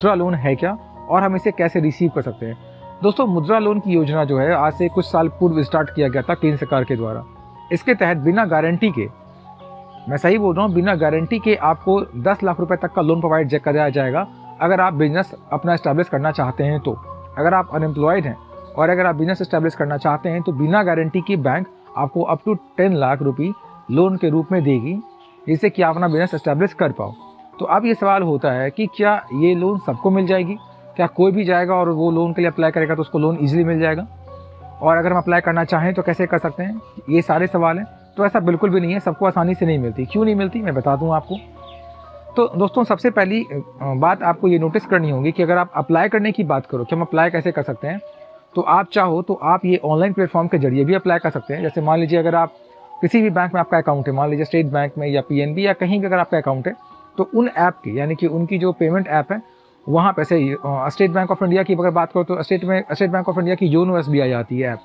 मुद्रा लोन है क्या और हम इसे कैसे रिसीव कर सकते हैं। दोस्तों, मुद्रा लोन की योजना जो है आज से कुछ साल पूर्व स्टार्ट किया गया था केंद्र सरकार के द्वारा। इसके तहत बिना गारंटी के, मैं सही बोल रहा हूँ, बिना गारंटी के आपको 10 लाख रुपए तक का लोन प्रोवाइड कराया जाएगा अगर आप बिजनेस अपना एस्टैब्लिश करना चाहते हैं। तो अगर आप अनएम्प्लॉयड हैं और अगर आप बिजनेस एस्टैब्लिश करना चाहते हैं तो बिना गारंटी के बैंक आपको अप टू 10 लाख रुपये लोन के रूप में देगी, जिससे कि आप अपना बिजनेस एस्टैब्लिश कर पाओ। तो अब ये सवाल होता है कि क्या ये लोन सबको मिल जाएगी, क्या कोई भी जाएगा और वो लोन के लिए अप्लाई करेगा तो उसको लोन ईजिली मिल जाएगा, और अगर हम अप्लाई करना चाहें तो कैसे कर सकते हैं, ये सारे सवाल हैं। तो ऐसा बिल्कुल भी नहीं है, सबको आसानी से नहीं मिलती। क्यों नहीं मिलती, मैं बता दूं आपको। तो दोस्तों, सबसे पहली बात आपको ये नोटिस करनी होगी कि अगर आप अप्लाई करने की बात करो कि हम अप्लाई कैसे कर सकते हैं, तो आप चाहो तो आप ये ऑनलाइन प्लेटफॉर्म के जरिए भी अप्लाई कर सकते हैं। जैसे मान लीजिए अगर आप किसी भी बैंक में आपका अकाउंट है, मान लीजिए स्टेट बैंक में या पीएनबी या कहीं भी अगर आपका अकाउंट है, तो उन ऐप की, यानी कि उनकी जो पेमेंट ऐप है वहाँ पे से स्टेट बैंक ऑफ इंडिया की अगर बात करो तो स्टेट बैंक ऑफ इंडिया की योनो एसबीआई आती है ऐप,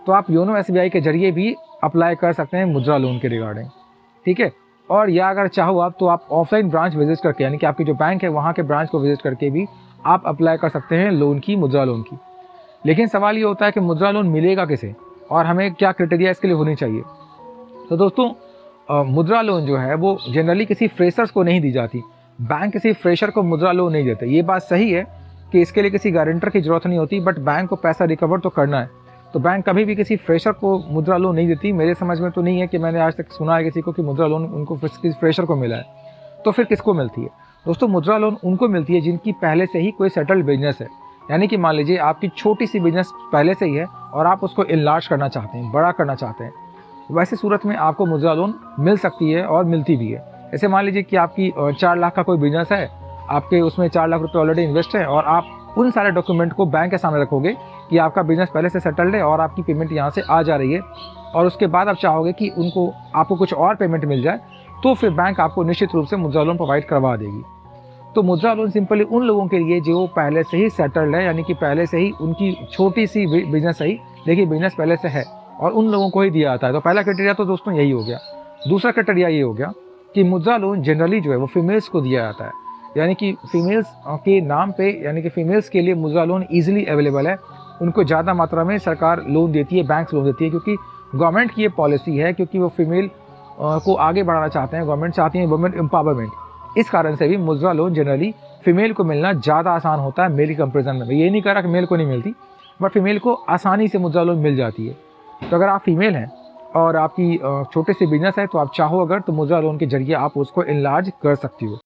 तो आप योनो एसबीआई के जरिए भी अप्लाई कर सकते हैं मुद्रा लोन के रिगार्डिंग, ठीक है। और या अगर चाहो आप तो आप ऑफलाइन ब्रांच विजिट करके, यानी कि आपकी जो बैंक है वहाँ के ब्रांच को विजिट करके भी आप अप्लाई कर सकते हैं लोन की, मुद्रा लोन की। लेकिन सवाल ये होता है कि मुद्रा लोन मिलेगा किसे और हमें क्या क्राइटेरिया इसके लिए होनी चाहिए। तो दोस्तों, मुद्रा लोन जो है वो जनरली किसी फ्रेशर्स को नहीं दी जाती। बैंक किसी फ्रेशर को मुद्रा लोन नहीं देते। ये बात सही है कि इसके लिए किसी गारंटर की जरूरत नहीं होती, बट बैंक को पैसा रिकवर तो करना है, तो बैंक कभी भी किसी फ्रेशर को मुद्रा लोन नहीं देती। मेरे समझ में तो नहीं है कि मैंने आज तक सुना है किसी को कि मुद्रा लोन उनको किसी फ्रेशर को मिला है। तो फिर किसको मिलती है? दोस्तों, मुद्रा लोन उनको मिलती है जिनकी पहले से ही कोई सेटल्ड बिजनेस है। यानी कि मान लीजिए आपकी छोटी सी बिजनेस पहले से ही है और आप उसको इनलार्ज करना चाहते हैं, बड़ा करना चाहते हैं, वैसे सूरत में आपको मुद्रा लोन मिल सकती है और मिलती भी है। जैसे मान लीजिए कि आपकी 4 लाख का कोई बिजनेस है, आपके उसमें 4 लाख रुपए ऑलरेडी इन्वेस्ट है और आप उन सारे डॉक्यूमेंट को बैंक के सामने रखोगे कि आपका बिजनेस पहले से सेटल्ड है और आपकी पेमेंट यहाँ से आ जा रही है, और उसके बाद आप चाहोगे कि आपको कुछ और पेमेंट मिल जाए, तो फिर बैंक आपको निश्चित रूप से मुद्रा लोन प्रोवाइड करवा देगी। तो मुद्रा लोन सिंपली उन लोगों के लिए जो पहले से ही सेटल्ड है, यानी कि पहले से ही उनकी छोटी सी बिजनेस है, लेकिन बिजनेस पहले से है, और उन लोगों को ही दिया जाता है। तो पहला क्राइटेरिया तो दोस्तों यही हो गया। दूसरा क्राइटेरिया ये हो गया कि मुद्रा लोन जनरली जो है वो फीमेल्स को दिया जाता है, यानी कि फीमेल्स के नाम पे, यानी कि फीमेल्स के लिए मुद्रा लोन ईजिली अवेलेबल है। उनको ज़्यादा मात्रा में सरकार लोन देती है, बैंक लोन देती है, क्योंकि गवर्नमेंट की ये पॉलिसी है, क्योंकि वो फीमेल को आगे बढ़ाना चाहते हैं। गवर्नमेंट चाहती है वुमेन एम्पावरमेंट। इस कारण से भी मुद्रा लोन जनरली फीमेल को मिलना ज़्यादा आसान होता है मेल के कंपेरिजन में। ये नहीं कह रहा कि मेल को नहीं मिलती, बट फीमेल को आसानी से मुद्रा लोन मिल जाती है। तो अगर आप फीमेल हैं और आपकी छोटे से बिजनेस है, तो आप चाहो अगर तो मुद्रा लोन के जरिए आप उसको इनलार्ज कर सकती हो।